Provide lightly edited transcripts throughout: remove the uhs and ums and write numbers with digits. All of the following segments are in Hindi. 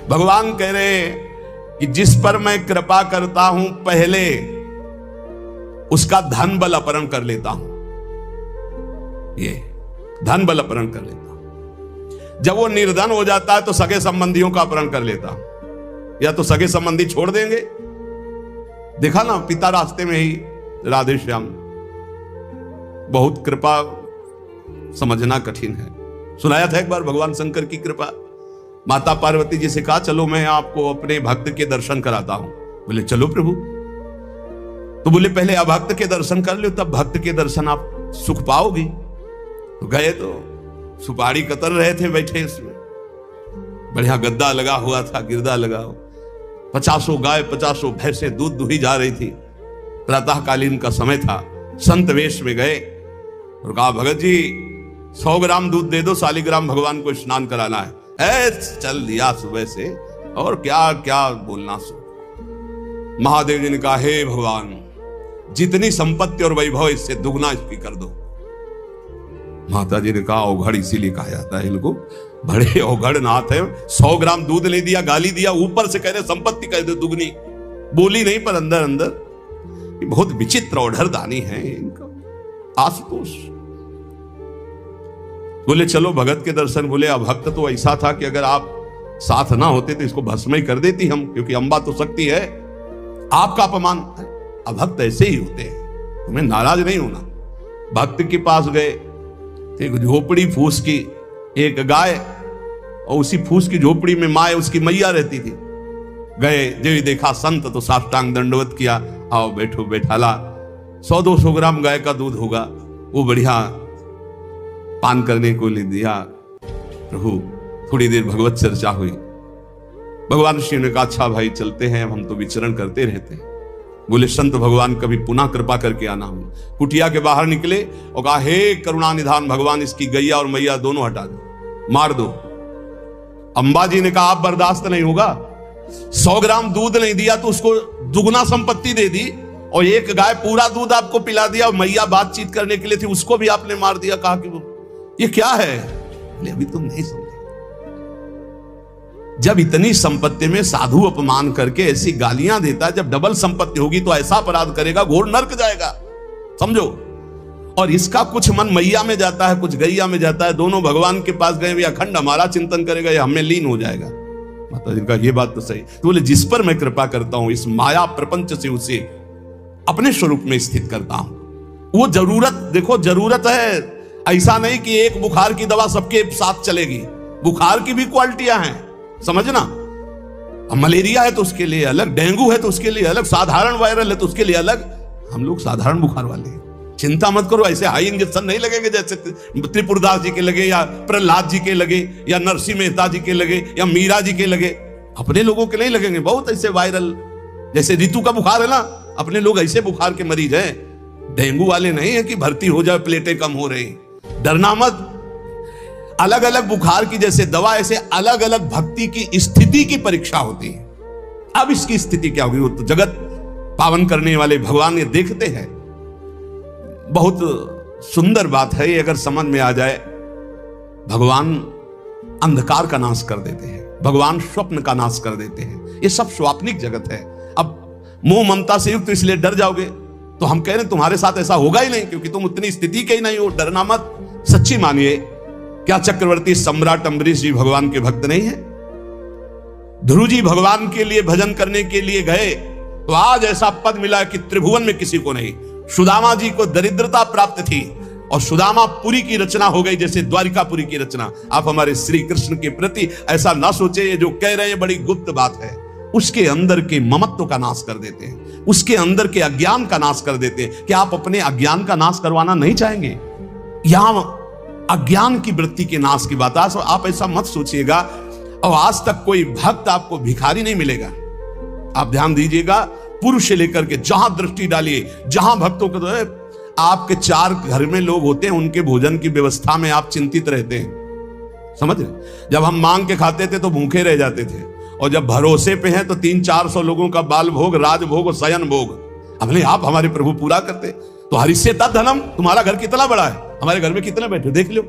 भगवान कह रहे हैं कि जिस पर मैं कृपा करता हूं पहले उसका धन बल अपहरण कर लेता हूं। ये धन बल अपहरण कर लेता हूं। जब वो निर्धन हो जाता है तो सगे संबंधियों का अपहरण कर लेता हूं। या तो सगे संबंधी छोड़ देंगे, देखा ना पिता रास्ते में ही राधे श्याम। बहुत कृपा समझना कठिन है। सुनाया था एक बार भगवान शंकर की कृपा। माता पार्वती जी से कहा चलो मैं आपको अपने भक्त के दर्शन कराता हूं। बोले चलो प्रभु। तो बोले पहले अभक्त के दर्शन कर लो, तब भक्त के दर्शन आप सुख पाओगी। तो गए तो सुपारी कतर रहे थे बैठे, इसमें बढ़िया गद्दा लगा हुआ था, गिरदा लगा हुआ, 50 गाय 50 भैंसे दूध दुही जा रही थी। प्रातःकालीन का समय था। संत वेश में गए और कहा भगत जी 100 ग्राम दूध दे दो, शालिग्राम भगवान को स्नान कराना है। चल दिया सुबह से, और क्या क्या बोलना सो। महादेव जी ने कहा हे भगवान जितनी संपत्ति और वैभव इससे दुगना इसकी कर दो। माता जी ने कहा औघड़ इसीलिए कहा जाता है इनको, बड़े औघड़ नाथ है। 100 ग्राम दूध ले दिया, गाली दिया, ऊपर से कह रहे संपत्ति कह दो दुगनी। बोली नहीं पर अंदर अंदर बहुत विचित्र औढ़रदानी है इनका। आशुतोष बोले चलो भगत के दर्शन। बोले अभक्त तो ऐसा था कि अगर आप साथ ना होते तो इसको भस्म ही कर देती हम, क्योंकि अंबा तो शक्ति है। आपका अपमान। अभक्त ऐसे ही होते हैं, तुम्हें नाराज नहीं होना। भक्त के पास गए, एक झोपड़ी फूस की, एक गाय, और उसी फूस की झोपड़ी में माँ उसकी मैया रहती थी। गए जो देखा संत तो साष्टांग दंडवत किया, आओ बैठो बैठाला। 100-200 ग्राम गाय का दूध होगा, वो बढ़िया पान करने को ले दिया। प्रभु थोड़ी देर भगवत चर्चा हुई। भगवान शिव ने कहा अच्छा भाई चलते हैं, हम तो विचरण करते रहते हैं। बोले संत भगवान कभी पुनः कृपा करके आना। हम कुटिया के बाहर निकले और कहा हे करुणा निधान भगवान इसकी गैया और मैया दोनों हटा दो, मार दो। अंबा जी ने कहा आप बर्दाश्त नहीं होगा। 100 ग्राम दूध नहीं दिया तो उसको दुगना संपत्ति दे दी, और एक गाय पूरा दूध आपको पिला दिया, और मैया बातचीत करने के लिए थी उसको भी आपने मार दिया। कहा कि ये क्या है? अभी तुम नहीं समझे। जब इतनी संपत्ति में साधु अपमान करके ऐसी गालियां देता है, जब डबल संपत्ति होगी तो ऐसा अपराध करेगा घोर नर्क जाएगा, समझो। और इसका कुछ मन मैया में जाता है, कुछ गैया में जाता है। दोनों भगवान के पास गए, भी अखंड हमारा चिंतन करेगा या हमें लीन हो जाएगा। माता जी का ये बात तो सही। तो बोले जिस पर मैं कृपा करता हूं इस माया प्रपंच से उसे अपने स्वरूप में स्थित करता हूं। वो जरूरत देखो, जरूरत है। ऐसा नहीं कि एक बुखार की दवा सबके साथ चलेगी। बुखार की भी क्वालिटियां हैं, समझना। अब मलेरिया है तो उसके लिए अलग, डेंगू है तो उसके लिए अलग, साधारण वायरल है तो उसके लिए अलग। हम लोग साधारण बुखार वाले हैं, चिंता मत करो। ऐसे हाई इंजेक्शन नहीं लगेंगे जैसे त्रिपुरदास जी के लगे, या प्रहलाद जी के लगे, या नरसिंह मेहता जी के लगे, या मीरा जी के लगे। अपने लोगों के नहीं लगेंगे। बहुत ऐसे वायरल, जैसे ऋतु का बुखार है ना, अपने लोग ऐसे बुखार के मरीज हैं। डेंगू वाले नहीं है कि भर्ती हो जाए प्लेटें कम हो रही। डरना मत। अलग अलग बुखार की जैसे दवा, ऐसे अलग अलग भक्ति की स्थिति की परीक्षा होती है। अब इसकी स्थिति क्या होगी वो तो जगत पावन करने वाले भगवान ये देखते हैं। बहुत सुंदर बात है ये, अगर समझ में आ जाए। भगवान अंधकार का नाश कर देते हैं, भगवान स्वप्न का नाश कर देते हैं। ये सब स्वाप्निक जगत है। अब मोह ममता से युक्त इसलिए डर जाओगे, तो हम कह रहे हैं तुम्हारे साथ ऐसा होगा ही नहीं, क्योंकि तुम उतनी स्थिति के ही नहीं हो। डरना मत, सच्ची मानिए। क्या चक्रवर्ती सम्राट अम्बरीश जी भगवान के भक्त नहीं है? ध्रुव जी भगवान के लिए भजन करने के लिए गए तो आज ऐसा पद मिला कि त्रिभुवन में किसी को नहीं। सुदामा जी को दरिद्रता प्राप्त थी और सुदामापुरी की रचना हो गई, जैसे द्वारिकापुरी की रचना। आप हमारे श्री कृष्ण के प्रति ऐसा ना सोचे, ये जो कह रहे हैं बड़ी गुप्त बात है। उसके अंदर के ममत्व का नाश कर देते हैं, उसके अंदर के अज्ञान का नाश कर देते हैं। क्या आप अपने अज्ञान का नाश करवाना नहीं चाहेंगे? यहां अज्ञान की वृत्ति के नाश की बात। आप ऐसा मत सोचिएगा। और आज तक कोई भक्त आपको भिखारी नहीं मिलेगा। आप ध्यान दीजिएगा, पुरुष से लेकर के जहां दृष्टि डालिए, जहां भक्तों को आपके 4 घर में लोग होते हैं, उनके भोजन की व्यवस्था में आप चिंतित रहते हैं, समझ रहे? जब हम मांग के खाते थे तो भूखे रह जाते थे, और जब भरोसे पे हैं तो 300-400 लोगों का बाल भोग, राज भोग और शयन भोग हमने आप हमारे प्रभु पूरा करते। तो हरिष्य धनम, तुम्हारा घर कितना बड़ा है, हमारे घर में कितने बैठे देख लो।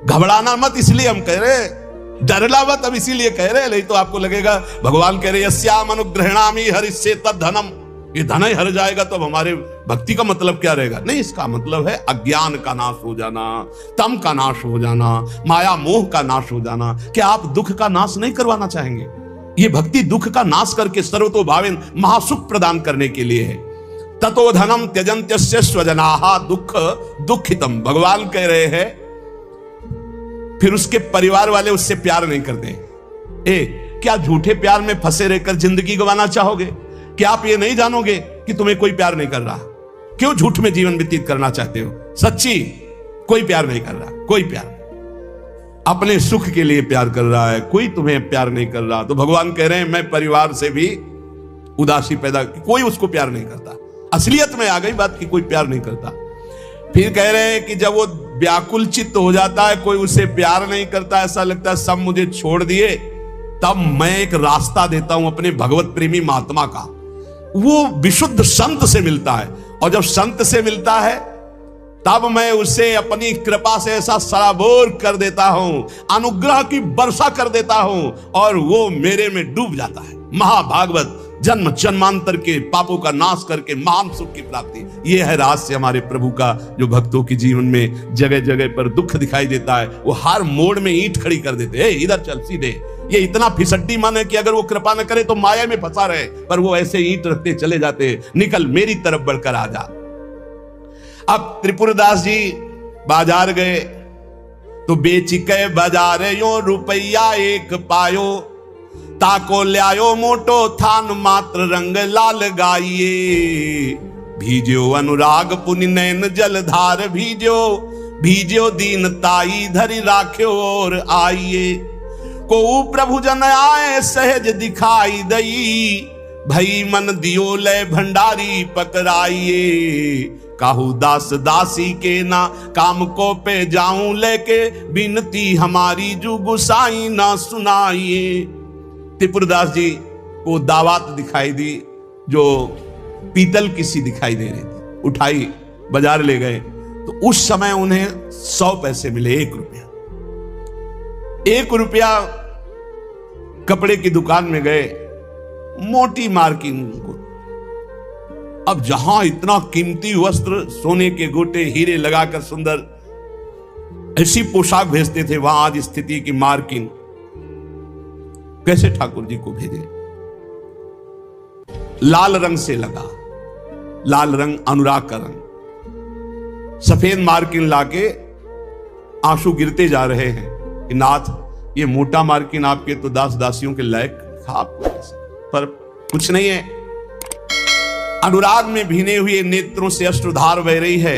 घबराना मत, इसलिए हम कह रहे डरला मत, अब इसीलिए कह रहे हैं, नहीं तो आपको लगेगा भगवान कह रहे यस्याम अनुग्रहणामि हरिष्ये तद्धनम, ये धन ही हर जाएगा तो अब हमारे भक्ति का मतलब क्या रहेगा? नहीं, इसका मतलब है अज्ञान का नाश हो जाना, तम का नाश हो जाना, माया मोह का नाश हो जाना। क्या आप दुख का नाश नहीं करवाना चाहेंगे? ये भक्ति दुख का नाश करके सर्वतोभावेन महासुख प्रदान करने के लिए है। ततो धनम त्यजन्त्यस्य स्वजनाः दुख दुखितम, भगवान कह रहे हैं फिर उसके परिवार वाले उससे प्यार नहीं करते। क्या झूठे प्यार में फंसे रहकर जिंदगी गंवाना चाहोगे? क्या आप ये नहीं जानोगे कि तुम्हें कोई प्यार नहीं कर रहा? क्यों झूठ में जीवन व्यतीत करना चाहते हो? सच्ची कोई प्यार नहीं कर रहा, कोई प्यार अपने सुख के लिए प्यार कर रहा है, कोई तुम्हें प्यार नहीं कर रहा। तो भगवान कह रहे हैं मैं परिवार से भी उदासी पैदा, कोई उसको प्यार नहीं करता। असलियत में आ गई बात कि कोई प्यार नहीं करता। फिर कह रहे हैं कि जब वो व्याकुल चित्त हो जाता है, कोई उसे प्यार नहीं करता, ऐसा लगता है सब मुझे छोड़ दिए, तब मैं एक रास्ता देता हूं अपने भगवत प्रेमी महात्मा का। वो विशुद्ध संत से मिलता है, और जब संत से मिलता है तब मैं उसे अपनी कृपा से ऐसा सराबोर कर देता हूं, अनुग्रह की वर्षा कर देता हूं, और वो मेरे में डूब जाता है। महाभागवत, जन्म जन्मांतर के पापों का नाश करके महान सुख की प्राप्ति, यह है रहस्य हमारे प्रभु का, जो भक्तों के जीवन में जगह जगह पर दुख दिखाई देता है। वो हर मोड़ में ईंट खड़ी कर देते हैं, इधर चल सीधे। ये इतना फिसड्डी मन है कि अगर वो कृपा न करे तो माया में फंसा रहे, पर वो ऐसे ईंट रखते चले जाते, निकल मेरी तरफ बढ़कर आ जा। अब त्रिपुरदास जी बाजार गए तो बेचिके बाजार यो रुपया एक पायो, ताको ल्यायो मोटो थान मात्र रंग लाल गाइए, भीजो अनुराग पुनि नैन जलधार भीजो, भीजो दीन ताई धरि राख्यो और आइए, को प्रभु जन आए सहज दिखाई दई, भई मन दियो ले भंडारी पकड़ाइए, काहू दास दासी के ना काम को पे जाऊं लेके, बिनती हमारी जो गुसाई ना सुनाइए। त्रिपुरदास जी को दावत दिखाई दी, जो पीतल की सी दिखाई दे रही थी, उठाई बाजार ले गए तो उस समय उन्हें 100 पैसे मिले, 1 रुपया। 1 रुपया कपड़े की दुकान में गए, मोटी मार्किंग को। अब जहां इतना कीमती वस्त्र, सोने के गोटे, हीरे लगाकर सुंदर ऐसी पोशाक भेजते थे, वहां आज स्थिति की मार्किंग कैसे ठाकुर जी को भेजे? लाल रंग से लगा, लाल रंग अनुराग का रंग, सफेद मार्किन लाके आंसू गिरते जा रहे हैं कि नाथ ये मोटा मार्किन आपके तो दास दासियों के लायक था, आपको पर कुछ नहीं है। अनुराग में भीने हुए नेत्रों से अश्रुधार बह रही है।